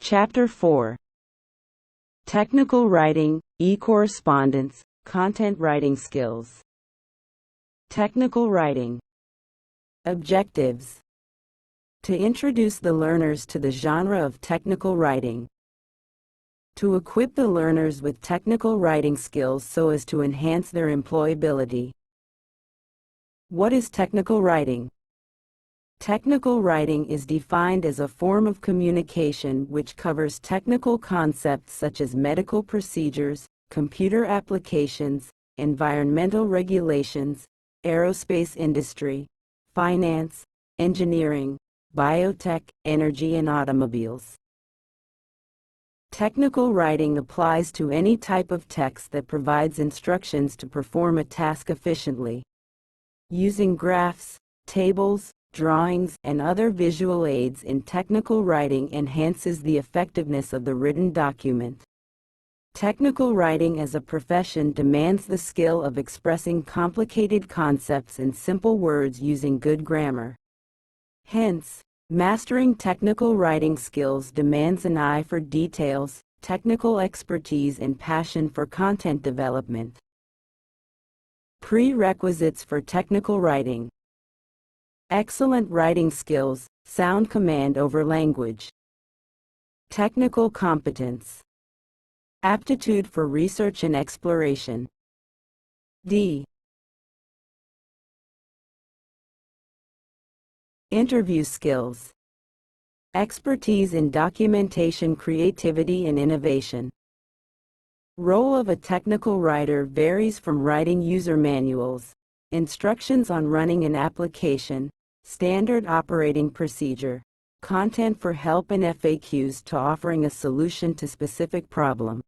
Chapter 4. Technical Writing, E-Correspondence, Content Writing Skills. Technical Writing. Objectives. To introduce the learners to the genre of technical writing. To equip the learners with technical writing skills so as to enhance their employability. What is technical writing? Technical writing is defined as a form of communication which covers technical concepts such as medical procedures, computer applications, environmental regulations, aerospace industry, finance, engineering, biotech, energy, and automobiles. Technical writing applies to any type of text that provides instructions to perform a task efficiently. Using graphs, tables, drawings, and other visual aids in technical writing enhances the effectiveness of the written document. Technical writing as a profession demands the skill of expressing complicated concepts in simple words using good grammar. Hence, mastering technical writing skills demands an eye for details, technical expertise, and passion for content development. Prerequisites for technical writing. Excellent writing skills, sound command over language. Technical competence. Aptitude for research and exploration. D. Interview skills. Expertise in documentation, creativity, and innovation. Role of a technical writer varies from writing user manuals, instructions on running an application, standard operating procedure, content for help and FAQs to offering a solution to specific problem.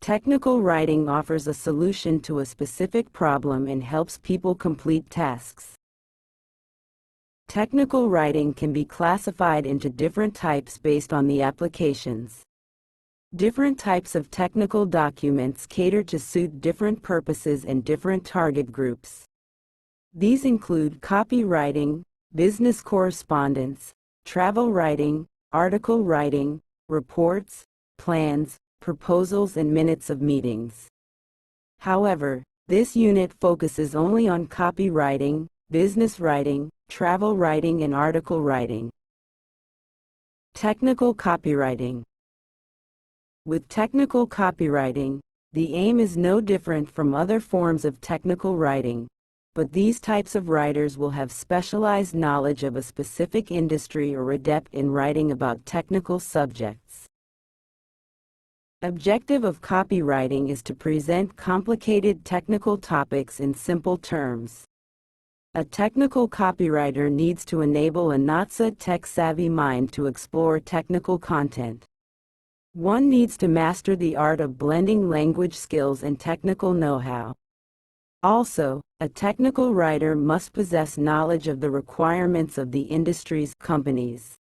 Technical writing offers a solution to a specific problem and helps people complete tasks. Technical writing can be classified into different types based on the applications. Different types of technical documents cater to suit different purposes and different target groups. These include copywriting, business correspondence, travel writing, article writing, reports, plans, proposals, and minutes of meetings. However, this unit focuses only on copywriting, business writing, travel writing, and article writing. Technical copywriting. With technical copywriting, the aim is no different from other forms of technical writing, but these types of writers will have specialized knowledge of a specific industry or adept in writing about technical subjects. Objective of copywriting is to present complicated technical topics in simple terms. A technical copywriter needs to enable a not-so-tech-savvy mind to explore technical content. One needs to master the art of blending language skills and technical know-how. Also, a technical writer must possess knowledge of the requirements of the industry's companies.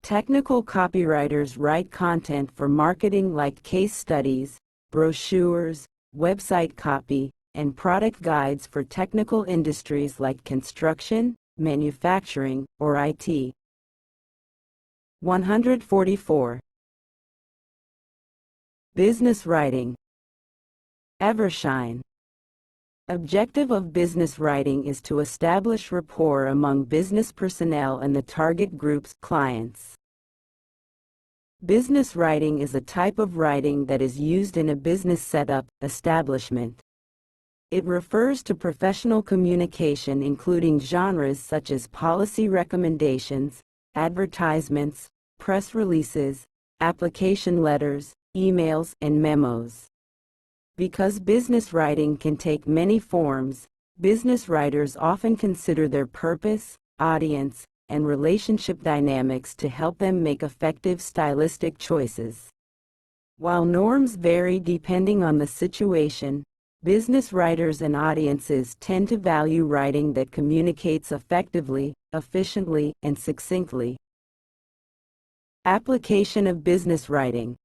Technical copywriters write content for marketing like case studies, brochures, website copy, and product guides for technical industries like construction, manufacturing, or IT. 144. Business writing. Evershine. Objective of business writing is to establish rapport among business personnel and the target group's clients. Business writing is a type of writing that is used in a business setup, establishment. It refers to professional communication including genres such as policy recommendations, advertisements, press releases, application letters, emails, and memos. Because business writing can take many forms, business writers often consider their purpose, audience, and relationship dynamics to help them make effective stylistic choices. While norms vary depending on the situation, business writers and audiences tend to value writing that communicates effectively, efficiently, and succinctly. Application of business writing.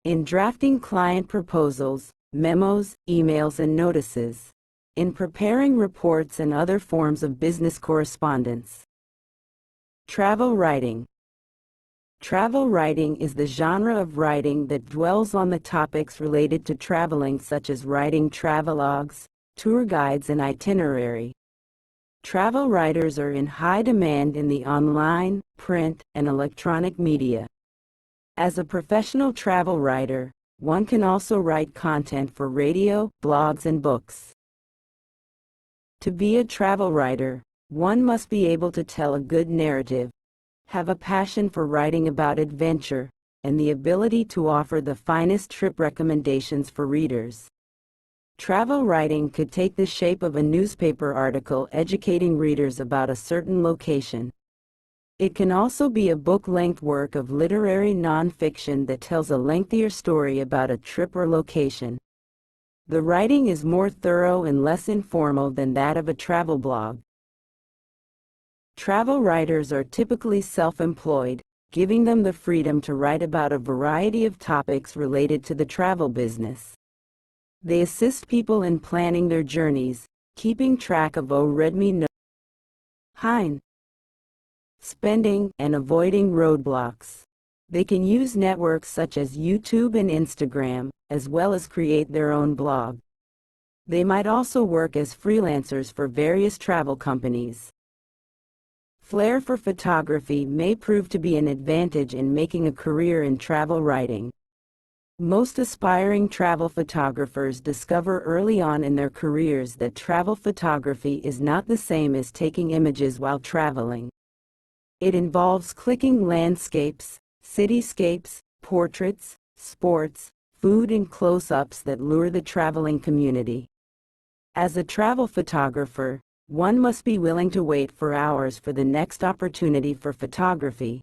In drafting client proposals, memos, emails, and notices. In preparing reports and other forms of business correspondence. Travel writing. Travel writing is the genre of writing that dwells on the topics related to traveling, such as writing travelogues, tour guides, and itinerary. Travel writers are in high demand in the online, print, and electronic media. As a professional travel writer, one can also write content for radio, blogs, and books. To be a travel writer, one must be able to tell a good narrative, have a passion for writing about adventure, and the ability to offer the finest trip recommendations for readers. Travel writing could take the shape of a newspaper article educating readers about a certain location. It can also be a book-length work of literary non-fiction that tells a lengthier story about a trip or location. The writing is more thorough and less informal than that of a travel blog. Travel writers are typically self-employed, giving them the freedom to write about a variety of topics related to the travel business. They assist people in planning their journeys, keeping track of spending, and avoiding roadblocks. They can use networks such as YouTube and Instagram, as well as create their own blog. They might also work as freelancers for various travel companies. Flair for photography may prove to be an advantage in making a career in travel writing. Most aspiring travel photographers discover early on in their careers that travel photography is not the same as taking images while traveling. It involves clicking landscapes, cityscapes, portraits, sports, food, and close-ups that lure the traveling community. As a travel photographer, one must be willing to wait for hours for the next opportunity for photography.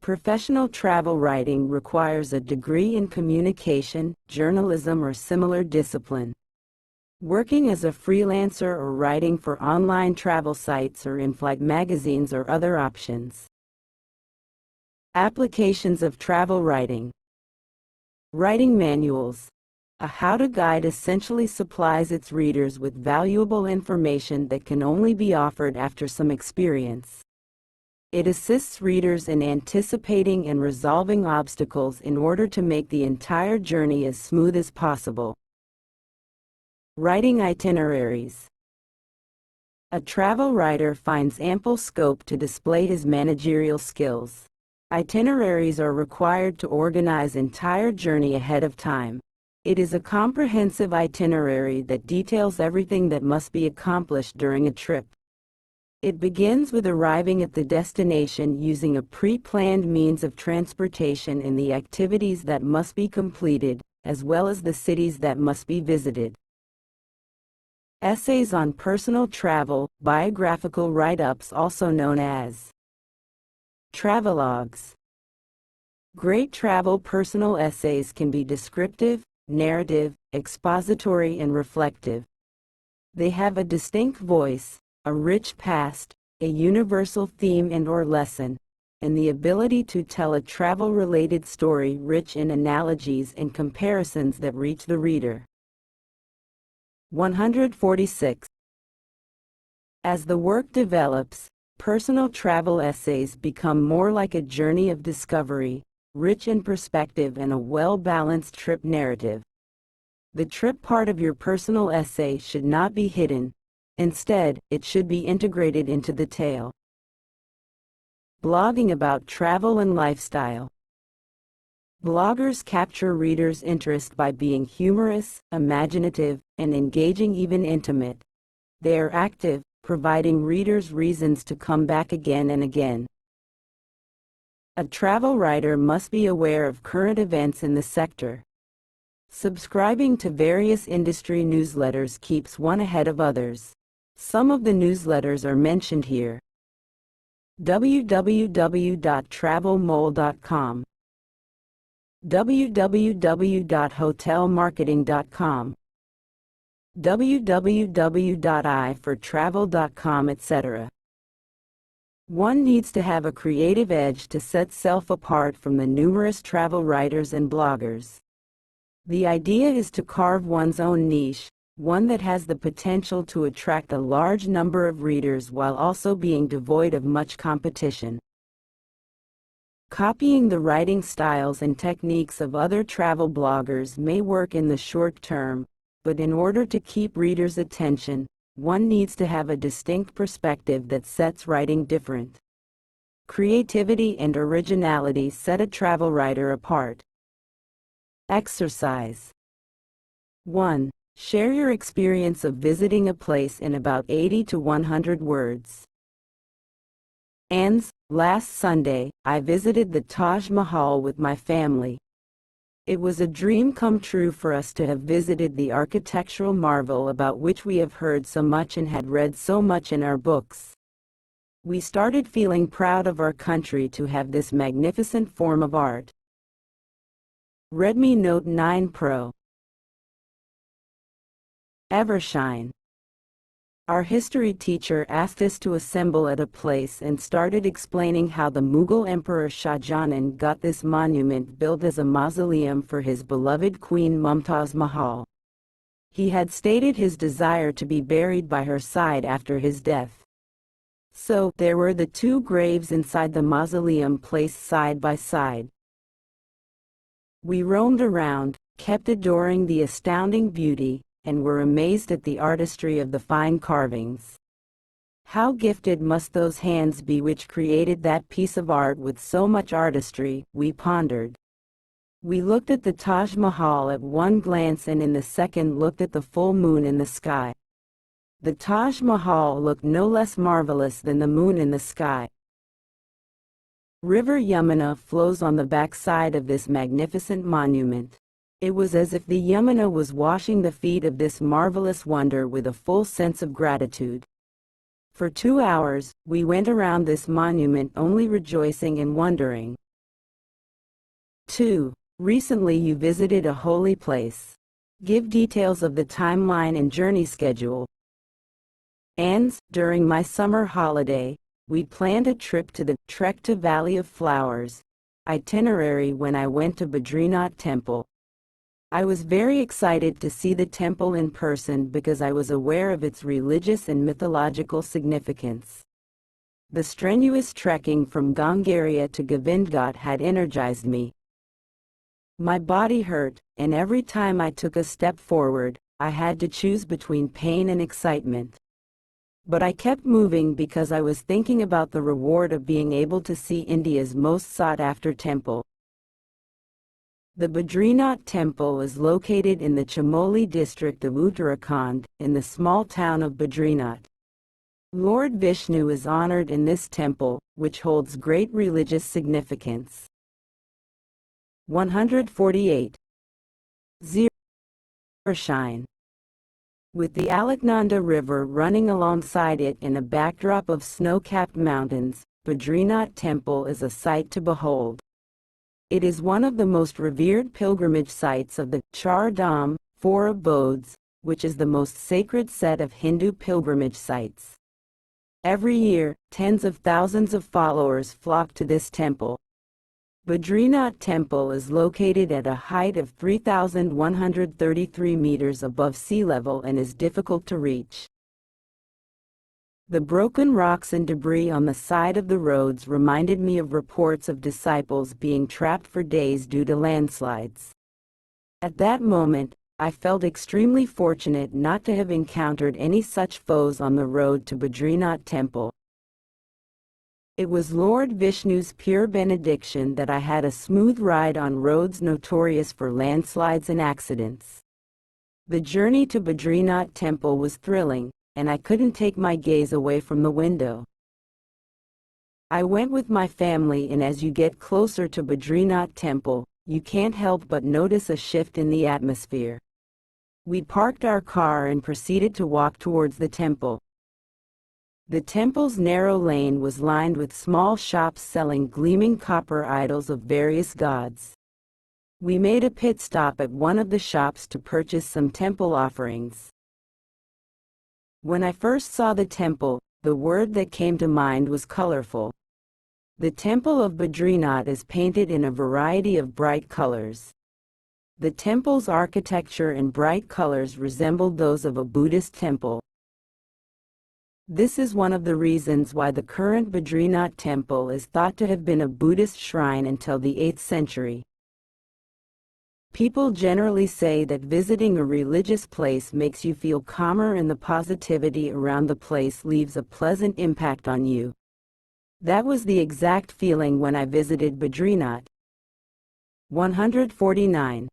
Professional travel writing requires a degree in communication, journalism, or similar discipline. Working as a freelancer or writing for online travel sites or in-flight magazines are other options. Applications of travel writing. Writing manuals. A how-to guide essentially supplies its readers with valuable information that can only be offered after some experience. It assists readers in anticipating and resolving obstacles in order to make the entire journey as smooth as possible. Writing itineraries. A travel writer finds ample scope to display his managerial skills. Itineraries are required to organize entire journey ahead of time. It is a comprehensive itinerary that details everything that must be accomplished during a trip. It begins with arriving at the destination using a pre-planned means of transportation and the activities that must be completed, as well as the cities that must be visited. Essays on personal travel, biographical write-ups, also known as travelogues. Great travel personal essays can be descriptive, narrative, expository, and reflective. They have a distinct voice, a rich past, a universal theme and/or lesson, and the ability to tell a travel-related story rich in analogies and comparisons that reach the reader. 146. As the work develops, personal travel essays become more like a journey of discovery, rich in perspective and a well-balanced trip narrative. The trip part of your personal essay should not be hidden. Instead, it should be integrated into the tale. Blogging about travel and lifestyle. Bloggers capture readers' interest by being humorous, imaginative, and engaging, even intimate. They are active, providing readers reasons to come back again and again. A travel writer must be aware of current events in the sector. Subscribing to various industry newsletters keeps one ahead of others. Some of the newsletters are mentioned here. www.travelmole.com, www.hotelmarketing.com, www.ifortravel.com, etc. One needs to have a creative edge to set self apart from the numerous travel writers and bloggers. The idea is to carve one's own niche, one that has the potential to attract a large number of readers while also being devoid of much competition. Copying the writing styles and techniques of other travel bloggers may work in the short term, but in order to keep readers' attention, one needs to have a distinct perspective that sets writing different. Creativity and originality set a travel writer apart. Exercise 1. Share your experience of visiting a place in about 80 to 100 words. Last Sunday, I visited the Taj Mahal with my family. It was a dream come true for us to have visited the architectural marvel about which we have heard so much and had read so much in our books. We started feeling proud of our country to have this magnificent form of art. Redmi Note 9 Pro. Evershine. Our history teacher asked us to assemble at a place and started explaining how the Mughal Emperor Shah Jahan got this monument built as a mausoleum for his beloved Queen Mumtaz Mahal. He had stated his desire to be buried by her side after his death. So, there were the two graves inside the mausoleum placed side by side. We roamed around, kept adoring the astounding beauty, and were amazed at the artistry of the fine carvings. How gifted must those hands be which created that piece of art with so much artistry, we pondered. We looked at the Taj Mahal at one glance and in the second looked at the full moon in the sky. The Taj Mahal looked no less marvelous than the moon in the sky. River Yamuna flows on the backside of this magnificent monument. It was as if the Yamuna was washing the feet of this marvelous wonder with a full sense of gratitude. For 2 hours, we went around this monument only rejoicing and wondering. 2. Recently you visited a holy place. Give details of the timeline and journey schedule. During my summer holiday, we planned a trip to the Trek to Valley of Flowers itinerary when I went to Badrinath Temple. I was very excited to see the temple in person because I was aware of its religious and mythological significance. The strenuous trekking from Gongaria to Govindghat had energized me. My body hurt, and every time I took a step forward, I had to choose between pain and excitement. But I kept moving because I was thinking about the reward of being able to see India's most sought-after temple. The Badrinath Temple is located in the Chamoli district of Uttarakhand, in the small town of Badrinath. Lord Vishnu is honored in this temple, which holds great religious significance. 148. Evershine. With the Alaknanda River running alongside it in a backdrop of snow-capped mountains, Badrinath Temple is a sight to behold. It is one of the most revered pilgrimage sites of the Char Dham, Four Abodes, which is the most sacred set of Hindu pilgrimage sites. Every year, tens of thousands of followers flock to this temple. Badrinath Temple is located at a height of 3,133 meters above sea level and is difficult to reach. The broken rocks and debris on the side of the roads reminded me of reports of disciples being trapped for days due to landslides. At that moment, I felt extremely fortunate not to have encountered any such foes on the road to Badrinath Temple. It was Lord Vishnu's pure benediction that I had a smooth ride on roads notorious for landslides and accidents. The journey to Badrinath Temple was thrilling, and I couldn't take my gaze away from the window. I went with my family, and as you get closer to Badrinath Temple, you can't help but notice a shift in the atmosphere. We parked our car and proceeded to walk towards the temple. The temple's narrow lane was lined with small shops selling gleaming copper idols of various gods. We made a pit stop at one of the shops to purchase some temple offerings. When I first saw the temple, the word that came to mind was colorful. The temple of Badrinath is painted in a variety of bright colors. The temple's architecture and bright colors resembled those of a Buddhist temple. This is one of the reasons why the current Badrinath temple is thought to have been a Buddhist shrine until the 8th century. People generally say that visiting a religious place makes you feel calmer and the positivity around the place leaves a pleasant impact on you. That was the exact feeling when I visited Badrinath. 149.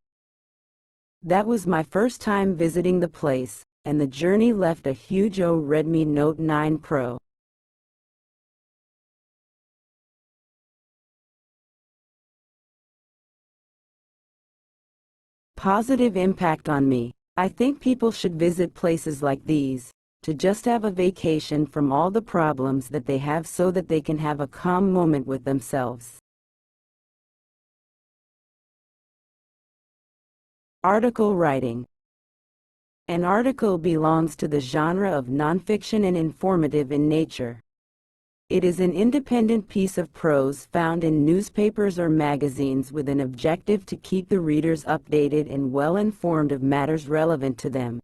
That was my first time visiting the place, and the journey left a huge Redmi Note 9 Pro. Positive impact on me. I think people should visit places like these, to just have a vacation from all the problems that they have so that they can have a calm moment with themselves. Article writing. An article belongs to the genre of nonfiction and informative in nature. It is an independent piece of prose found in newspapers or magazines with an objective to keep the readers updated and well informed of matters relevant to them.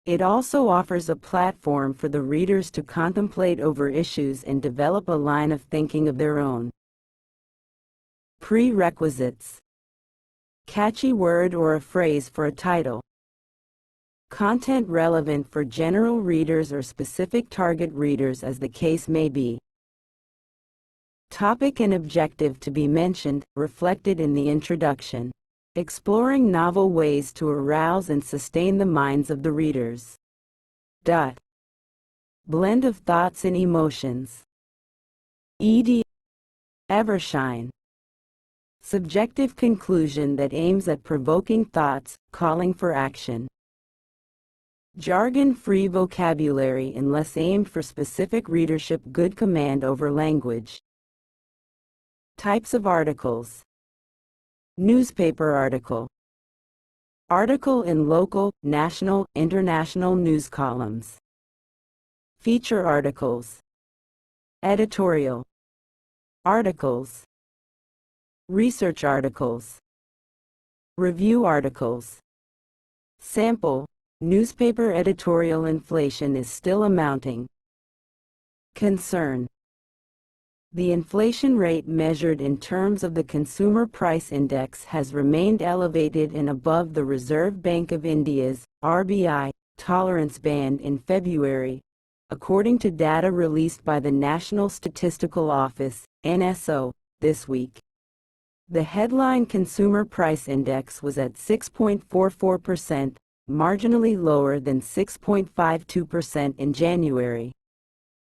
It also offers a platform for the readers to contemplate over issues and develop a line of thinking of their own. Prerequisites. Catchy word or a phrase for a title. Content relevant for general readers or specific target readers as the case may be. Topic and objective to be mentioned, reflected in the introduction. Exploring novel ways to arouse and sustain the minds of the readers. Blend of thoughts and emotions. E.D. Evershine. Subjective conclusion that aims at provoking thoughts, calling for action. Jargon-free vocabulary and less aimed for specific readership. Good command over language. Types of articles. Newspaper article. Article in local, national, international news columns. Feature articles. Editorial. Articles. Research articles. Review articles. Sample. Newspaper editorial. Inflation is still amounting. Concern. The inflation rate measured in terms of the Consumer Price Index has remained elevated and above the Reserve Bank of India's (RBI) tolerance band in February, according to data released by the National Statistical Office (NSO) this week. The headline Consumer Price Index was at 6.44%, marginally lower than 6.52% in January.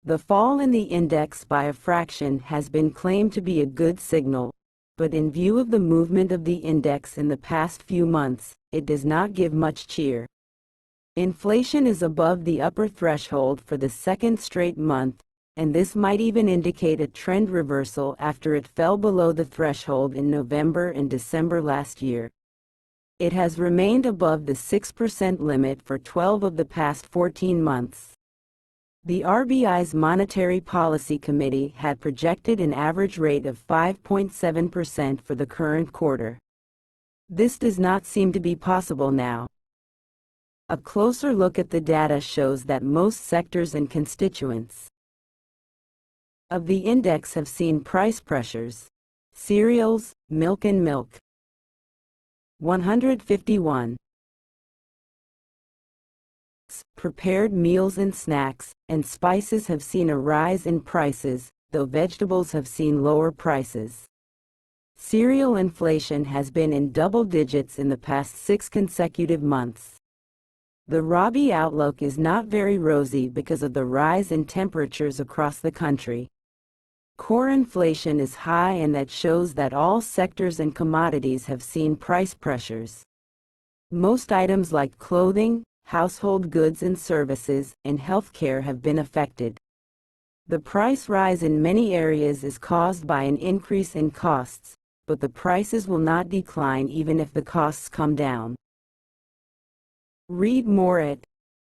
The fall in the index by a fraction has been claimed to be a good signal, but in view of the movement of the index in the past few months, it does not give much cheer. Inflation is above the upper threshold for the second straight month, and this might even indicate a trend reversal after it fell below the threshold in November and December last year. It has remained above the 6% limit for 12 of the past 14 months. The RBI's Monetary Policy Committee had projected an average rate of 5.7% for the current quarter. This does not seem to be possible now. A closer look at the data shows that most sectors and constituents of the index have seen price pressures. Cereals, milk and milk. 151. Prepared meals and snacks, and spices have seen a rise in prices, though vegetables have seen lower prices. Cereal inflation has been in double digits in the past 6 consecutive months. The Rabi outlook is not very rosy because of the rise in temperatures across the country. Core inflation is high, and that shows that all sectors and commodities have seen price pressures. Most items like clothing, household goods and services, and healthcare have been affected. The price rise in many areas is caused by an increase in costs, but the prices will not decline even if the costs come down. Read more at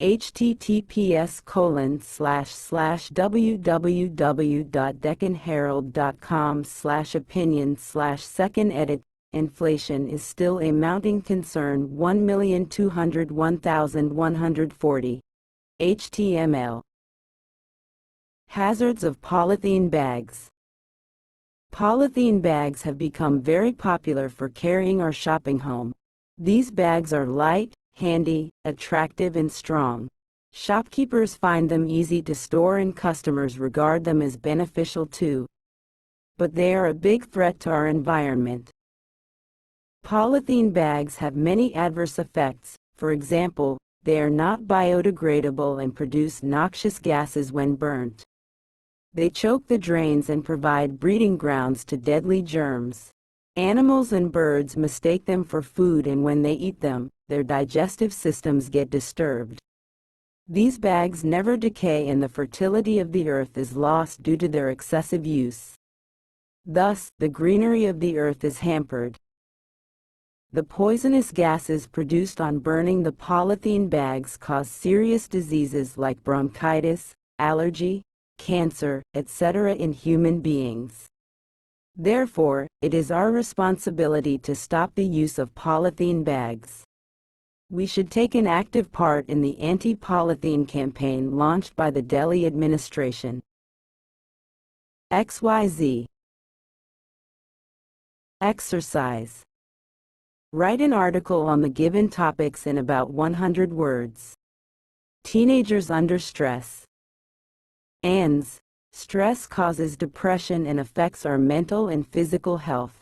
https://www.deccanherald.com/opinion/second edit. Inflation is still a mounting concern. 1,201,140. HTML Hazards of polythene bags. Polythene bags have become very popular for carrying or shopping home. These bags are light, handy, attractive and strong. Shopkeepers find them easy to store and customers regard them as beneficial too. But they are a big threat to our environment. Polythene bags have many adverse effects. For example, they are not biodegradable and produce noxious gases when burnt. They choke the drains and provide breeding grounds to deadly germs. Animals and birds mistake them for food, and when they eat them, their digestive systems get disturbed. These bags never decay and the fertility of the earth is lost due to their excessive use. Thus, the greenery of the earth is hampered. The poisonous gases produced on burning the polythene bags cause serious diseases like bronchitis, allergy, cancer, etc. in human beings. Therefore, it is our responsibility to stop the use of polythene bags. We should take an active part in the anti-polythene campaign launched by the Delhi administration. XYZ. Exercise. Write an article on the given topics in about 100 words. Teenagers under stress. ANS. Stress causes depression and affects our mental and physical health.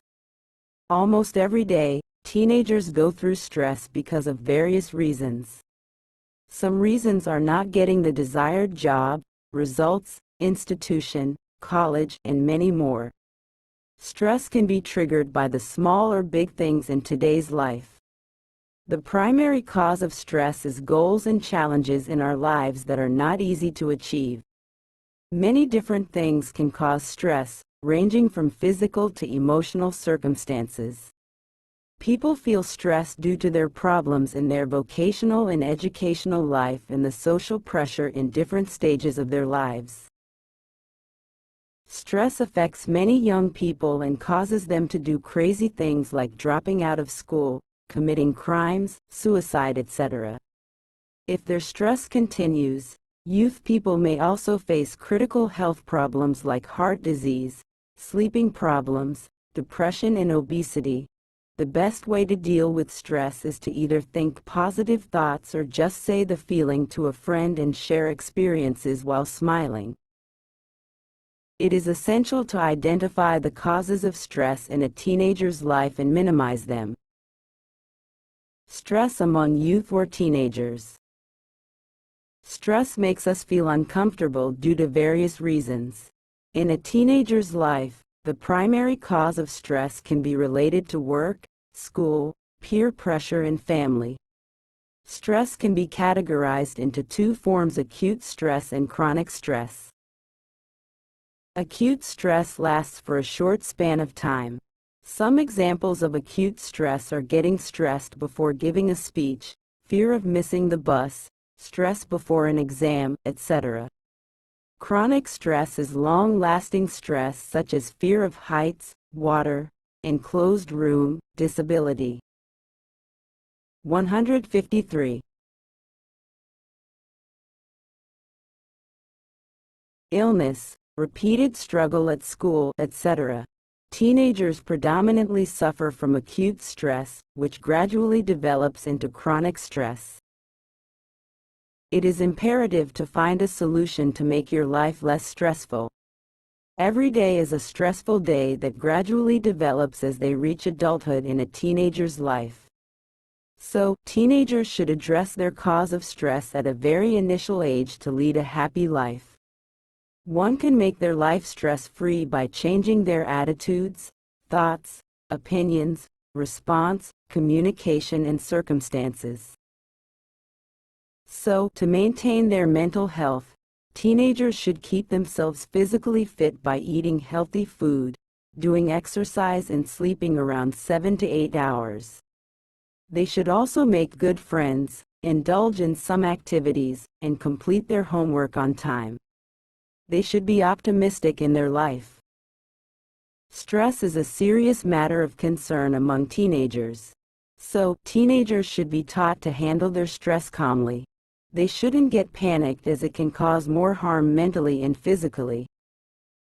Almost every day, teenagers go through stress because of various reasons. Some reasons are not getting the desired job, results, institution, college, and many more. Stress can be triggered by the small or big things in today's life. The primary cause of stress is goals and challenges in our lives that are not easy to achieve. Many different things can cause stress, ranging from physical to emotional circumstances. People feel stressed due to their problems in their vocational and educational life and the social pressure in different stages of their lives. Stress affects many young people and causes them to do crazy things like dropping out of school, committing crimes, suicide, etc. If their stress continues, youth people may also face critical health problems like heart disease, sleeping problems, depression and obesity. The best way to deal with stress is to either think positive thoughts or just say the feeling to a friend and share experiences while smiling. It is essential to identify the causes of stress in a teenager's life and minimize them. Stress among youth or teenagers. Stress makes us feel uncomfortable due to various reasons. In a teenager's life, the primary cause of stress can be related to work, school, peer pressure, and family. Stress can be categorized into two forms: acute stress and chronic stress. Acute stress lasts for a short span of time. Some examples of acute stress are getting stressed before giving a speech, fear of missing the bus, stress before an exam, etc. Chronic stress is long-lasting stress such as fear of heights, water, enclosed room, disability. 153. Illness, repeated struggle at school, etc. Teenagers predominantly suffer from acute stress, which gradually develops into chronic stress. It is imperative to find a solution to make your life less stressful. Every day is a stressful day that gradually develops as they reach adulthood in a teenager's life. So, teenagers should address their cause of stress at a very initial age to lead a happy life. One can make their life stress-free by changing their attitudes, thoughts, opinions, response, communication, and circumstances. So, to maintain their mental health, teenagers should keep themselves physically fit by eating healthy food, doing exercise, and sleeping around 7 to 8 hours. They should also make good friends, indulge in some activities, and complete their homework on time. They should be optimistic in their life. Stress is a serious matter of concern among teenagers. So, teenagers should be taught to handle their stress calmly. They shouldn't get panicked as it can cause more harm mentally and physically.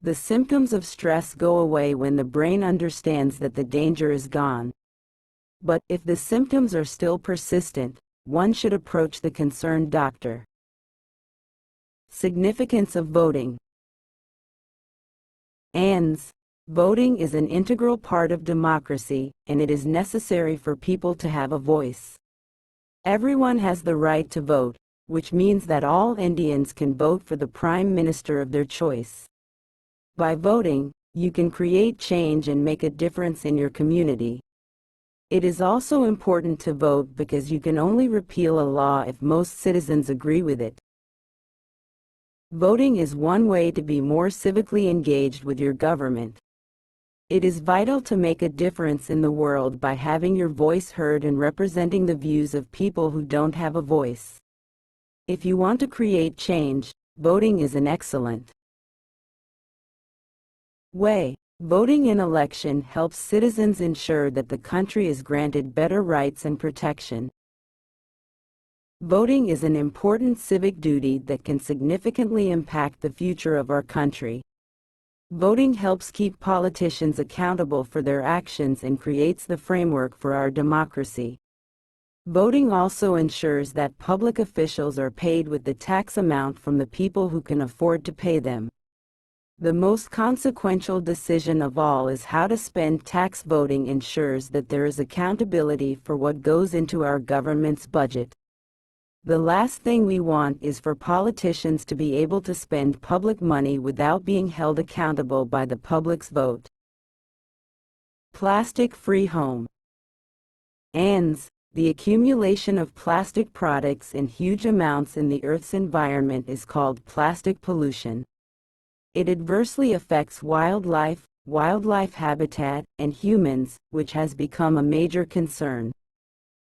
The symptoms of stress go away when the brain understands that the danger is gone. But if the symptoms are still persistent, one should approach the concerned doctor. Significance of voting. ANS. Voting is an integral part of democracy, and it is necessary for people to have a voice. Everyone has the right to vote, which means that all Indians can vote for the Prime Minister of their choice. By voting, you can create change and make a difference in your community. It is also important to vote because you can only repeal a law if most citizens agree with it. Voting is one way to be more civically engaged with your government. It is vital to make a difference in the world by having your voice heard and representing the views of people who don't have a voice. If you want to create change, voting is an excellent way. Voting in election helps citizens ensure that the country is granted better rights and protection. Voting is an important civic duty that can significantly impact the future of our country. Voting helps keep politicians accountable for their actions and creates the framework for our democracy. Voting also ensures that public officials are paid with the tax amount from the people who can afford to pay them. The most consequential decision of all is how to spend tax. Voting ensures that there is accountability for what goes into our government's budget. The last thing we want is for politicians to be able to spend public money without being held accountable by the public's vote. Plastic-free home. ANS. The accumulation of plastic products in huge amounts in the Earth's environment is called plastic pollution. It adversely affects wildlife habitat, and humans, which has become a major concern.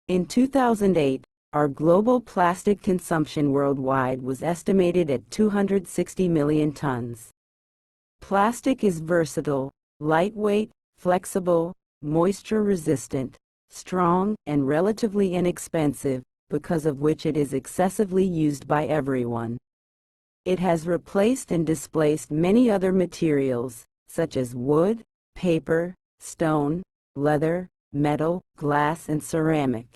In 2008, our global plastic consumption worldwide was estimated at 260 million tons. Plastic is versatile, lightweight, flexible, moisture-resistant, strong, and relatively inexpensive, because of which it is excessively used by everyone. It has replaced and displaced many other materials, such as wood, paper, stone, leather, metal, glass, and ceramic.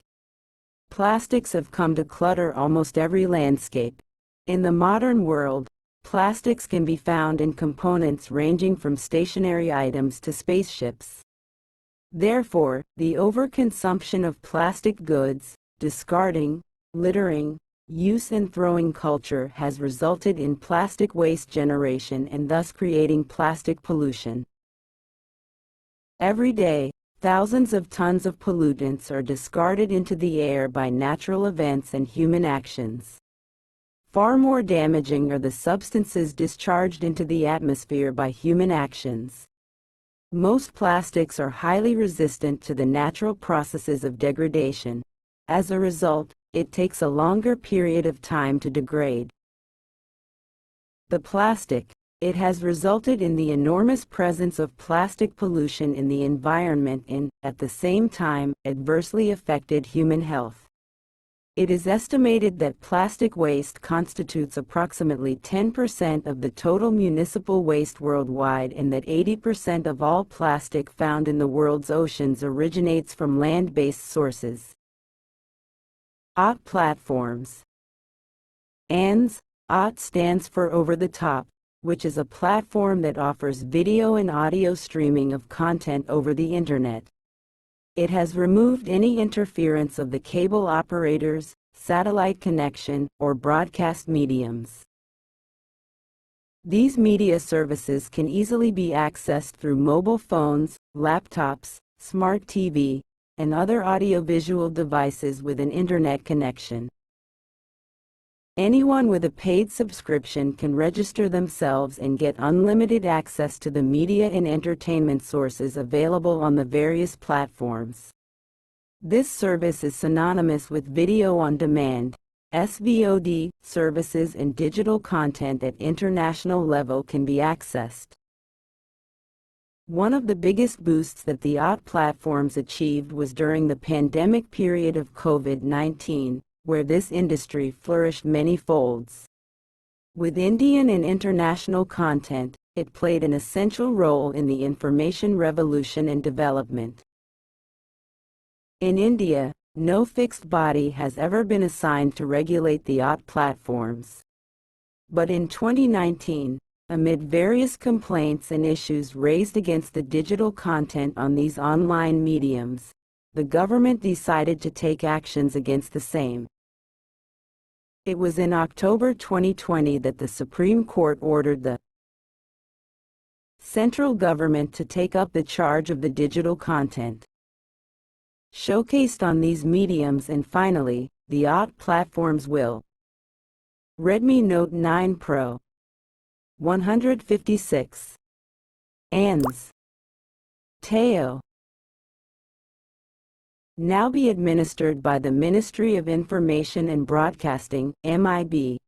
Plastics have come to clutter almost every landscape. In the modern world, plastics can be found in components ranging from stationary items to spaceships. Therefore, the overconsumption of plastic goods, discarding, littering, use and throwing culture has resulted in plastic waste generation and thus creating plastic pollution. Every day, thousands of tons of pollutants are discarded into the air by natural events and human actions. Far more damaging are the substances discharged into the atmosphere by human actions. Most plastics are highly resistant to the natural processes of degradation. As a result, it takes a longer period of time to degrade. The plastic. It has resulted in the enormous presence of plastic pollution in the environment and, at the same time, adversely affected human health. It is estimated that plastic waste constitutes approximately 10% of the total municipal waste worldwide and that 80% of all plastic found in the world's oceans originates from land-based sources. OTT platforms. ANS. OTT stands for Over the Top, which is a platform that offers video and audio streaming of content over the Internet. It has removed any interference of the cable operators, satellite connection, or broadcast mediums. These media services can easily be accessed through mobile phones, laptops, smart TV, and other audiovisual devices with an Internet connection. Anyone with a paid subscription can register themselves and get unlimited access to the media and entertainment sources available on the various platforms. This service is synonymous with video on demand, SVOD, services, and digital content at international level can be accessed. One of the biggest boosts that the OTT platforms achieved was during the pandemic period of COVID-19, where this industry flourished many folds. With Indian and international content, it played an essential role in the information revolution and development. In India, no fixed body has ever been assigned to regulate the OTT platforms. But in 2019, amid various complaints and issues raised against the digital content on these online mediums, the government decided to take actions against the same. It was in October 2020 that the Supreme Court ordered the central government to take up the charge of the digital content showcased on these mediums, and finally, the OTT platforms will. Redmi Note 9 Pro 156 ANS Teo now be administered by the Ministry of Information and Broadcasting, MIB.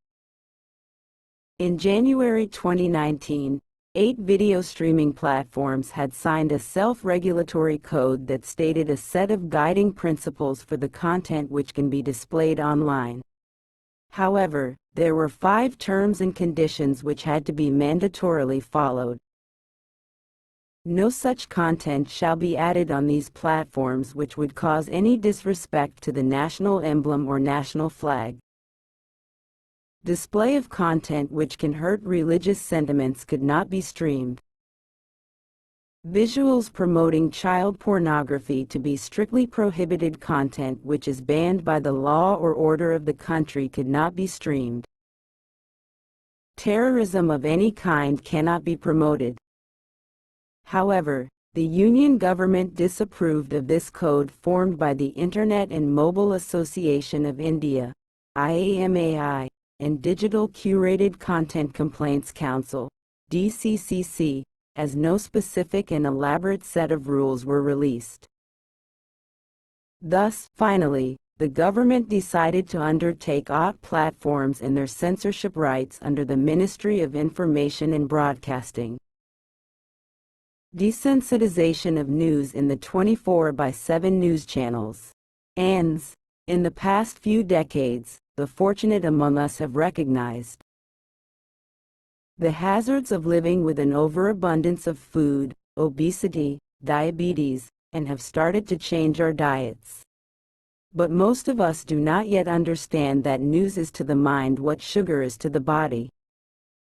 In January 2019, 8 video streaming platforms had signed a self-regulatory code that stated a set of guiding principles for the content which can be displayed online. However, there were 5 terms and conditions which had to be mandatorily followed. No such content shall be added on these platforms which would cause any disrespect to the national emblem or national flag. Display of content which can hurt religious sentiments could not be streamed. Visuals promoting child pornography to be strictly prohibited. Content which is banned by the law or order of the country could not be streamed. Terrorism of any kind cannot be promoted. However, the Union government disapproved of this code formed by the Internet and Mobile Association of India, IAMAI, and Digital Curated Content Complaints Council, DCCC, as no specific and elaborate set of rules were released. Thus, finally, the government decided to undertake OTT platforms and their censorship rights under the Ministry of Information and Broadcasting. Desensitization of news in the 24/7 news channels. ANS. In the past few decades, the fortunate among us have recognized the hazards of living with an overabundance of food, obesity, diabetes, and have started to change our diets. But most of us do not yet understand that news is to the mind what sugar is to the body.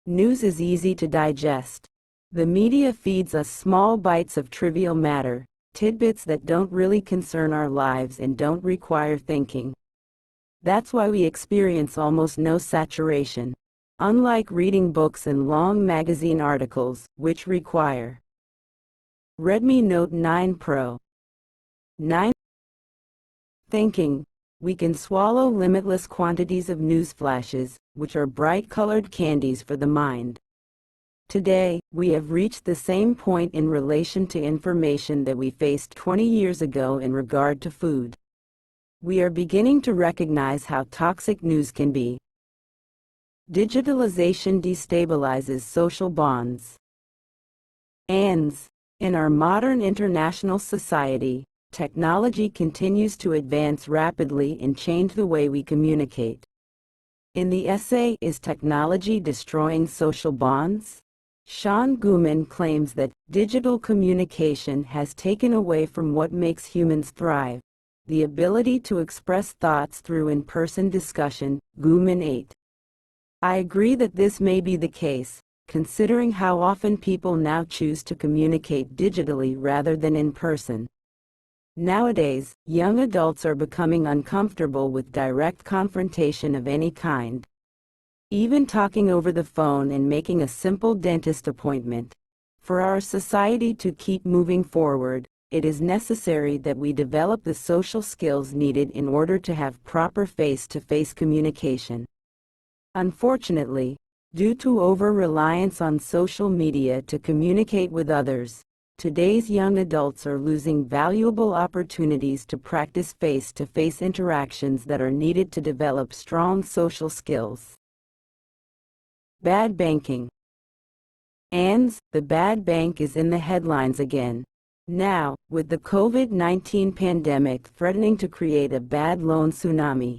News is easy to digest. The media feeds us small bites of trivial matter, tidbits that don't really concern our lives and don't require thinking. That's why we experience almost no saturation, unlike reading books and long magazine articles, which require. Redmi Note 9 Pro 9 Thinking. We can swallow limitless quantities of news flashes, which are bright-colored candies for the mind. Today, we have reached the same point in relation to information that we faced 20 years ago in regard to food. We are beginning to recognize how toxic news can be. Digitalization destabilizes social bonds. ANS. In our modern international society, technology continues to advance rapidly and change the way we communicate. In the essay, Is Technology Destroying Social Bonds? Sean Gooman claims that digital communication has taken away from what makes humans thrive, the ability to express thoughts through in-person discussion. Gooman 8. I agree that this may be the case, considering how often people now choose to communicate digitally rather than in person. Nowadays, young adults are becoming uncomfortable with direct confrontation of any kind. Even talking over the phone and making a simple dentist appointment. For our society to keep moving forward, it is necessary that we develop the social skills needed in order to have proper face-to-face communication. Unfortunately, due to over-reliance on social media to communicate with others, today's young adults are losing valuable opportunities to practice face-to-face interactions that are needed to develop strong social skills. Bad banking. ANS. The bad bank is in the headlines again. Now, with the COVID-19 pandemic threatening to create a bad loan tsunami.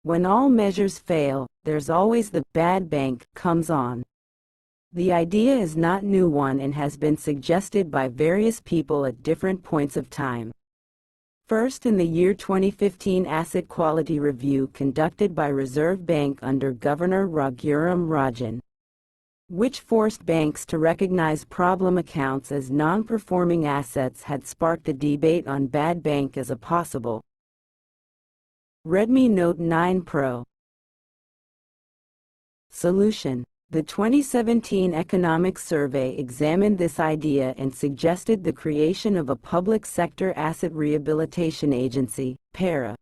When all measures fail, there's always the bad bank comes on. The idea is not new one and has been suggested by various people at different points of time. First, in the year 2015 Asset Quality Review conducted by Reserve Bank under Governor Raghuram Rajan, which forced banks to recognize problem accounts as non-performing assets, had sparked a debate on bad bank as a possible. Redmi Note 9 Pro solution. The 2017 Economic Survey examined this idea and suggested the creation of a public sector asset rehabilitation agency, PARA.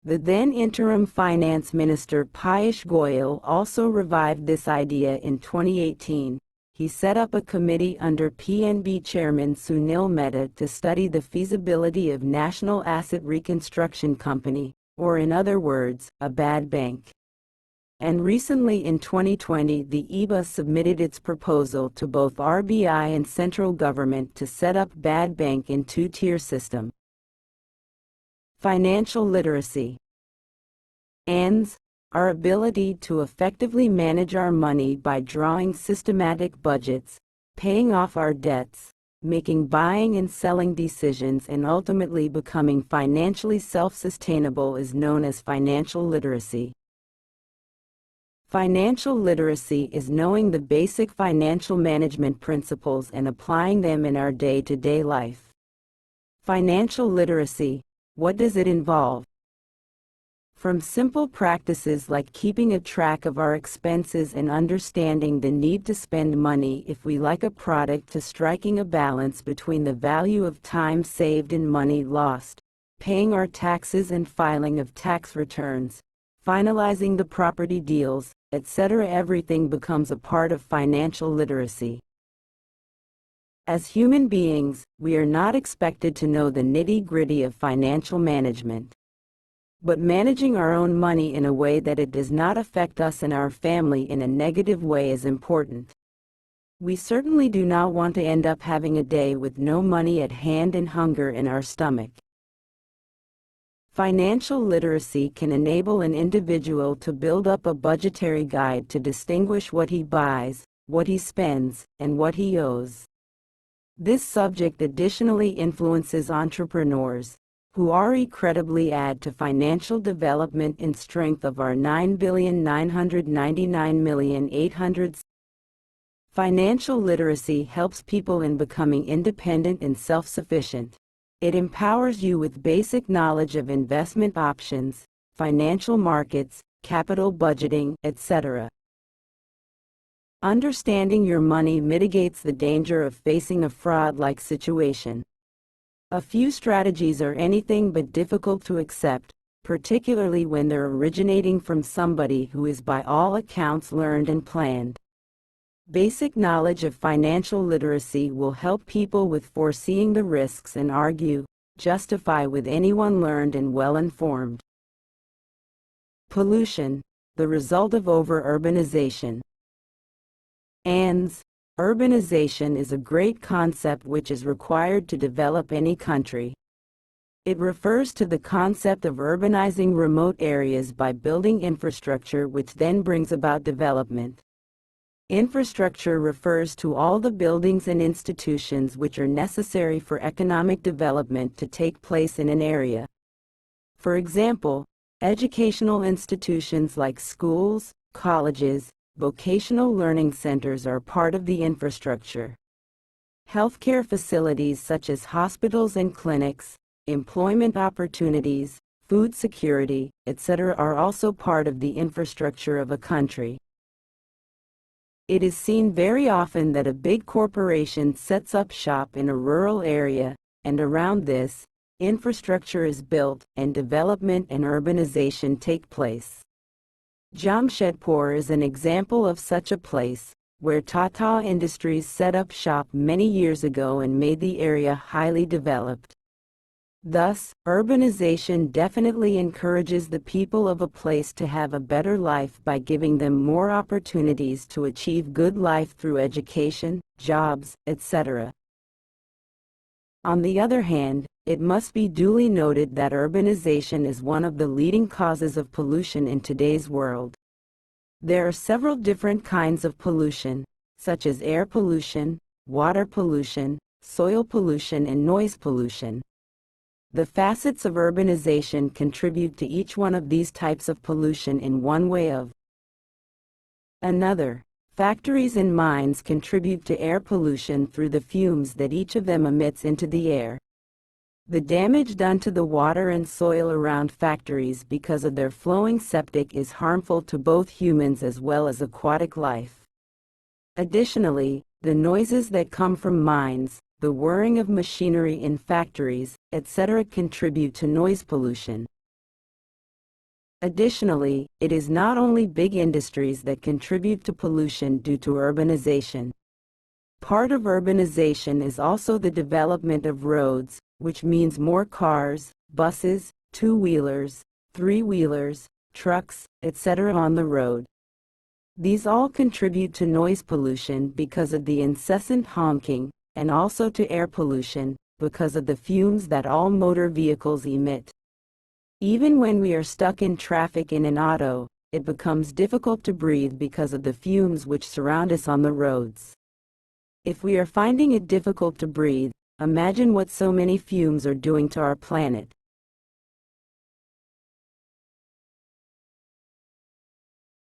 The then interim finance minister Piyush Goyal also revived this idea in 2018. He set up a committee under PNB chairman Sunil Mehta to study the feasibility of National Asset Reconstruction Company, or in other words, a bad bank. And recently in 2020 the EBA submitted its proposal to both RBI and central government to set up bad bank in two-tier system. Financial literacy. ANS, our ability to effectively manage our money by drawing systematic budgets, paying off our debts, making buying and selling decisions, and ultimately becoming financially self-sustainable is known as financial literacy. Financial literacy is knowing the basic financial management principles and applying them in our day-to-day life. Financial literacy, what does it involve? From simple practices like keeping a track of our expenses and understanding the need to spend money if we like a product, to striking a balance between the value of time saved and money lost, paying our taxes and filing of tax returns, finalizing the property deals, etc. Everything becomes a part of financial literacy. As human beings, we are not expected to know the nitty-gritty of financial management. But managing our own money in a way that it does not affect us and our family in a negative way is important. We certainly do not want to end up having a day with no money at hand and hunger in our stomach. Financial literacy can enable an individual to build up a budgetary guide to distinguish what he buys, what he spends, and what he owes. This subject additionally influences entrepreneurs, who are incredibly add to financial development and strength of our 9,999,800. Financial literacy helps people in becoming independent and self-sufficient. It empowers you with basic knowledge of investment options, financial markets, capital budgeting, etc. Understanding your money mitigates the danger of facing a fraud-like situation. A few strategies are anything but difficult to accept, particularly when they're originating from somebody who is by all accounts learned and planned. Basic knowledge of financial literacy will help people with foreseeing the risks and justify with anyone learned and well-informed. Pollution, the result of over-urbanization. ANS, urbanization is a great concept which is required to develop any country. It refers to the concept of urbanizing remote areas by building infrastructure, which then brings about development. Infrastructure refers to all the buildings and institutions which are necessary for economic development to take place in an area. For example, educational institutions like schools, colleges, vocational learning centers are part of the infrastructure. Healthcare facilities such as hospitals and clinics, employment opportunities, food security, etc. are also part of the infrastructure of a country. It is seen very often that a big corporation sets up shop in a rural area, and around this, infrastructure is built, and development and urbanization take place. Jamshedpur is an example of such a place, where Tata Industries set up shop many years ago and made the area highly developed. Thus, urbanization definitely encourages the people of a place to have a better life by giving them more opportunities to achieve good life through education, jobs, etc. On the other hand, it must be duly noted that urbanization is one of the leading causes of pollution in today's world. There are several different kinds of pollution, such as air pollution, water pollution, soil pollution, and noise pollution. The facets of urbanization contribute to each one of these types of pollution in one way or another. Factories and mines contribute to air pollution through the fumes that each of them emits into the air. The damage done to the water and soil around factories because of their flowing septic is harmful to both humans as well as aquatic life. Additionally, the noises that come from mines, the whirring of machinery in factories, etc., contribute to noise pollution. Additionally, it is not only big industries that contribute to pollution due to urbanization. Part of urbanization is also the development of roads, which means more cars, buses, two-wheelers, three-wheelers, trucks, etc. on the road. These all contribute to noise pollution because of the incessant honking, and also to air pollution because of the fumes that all motor vehicles emit. Even when we are stuck in traffic in an auto, it becomes difficult to breathe because of the fumes which surround us on the roads. If we are finding it difficult to breathe, imagine what so many fumes are doing to our planet.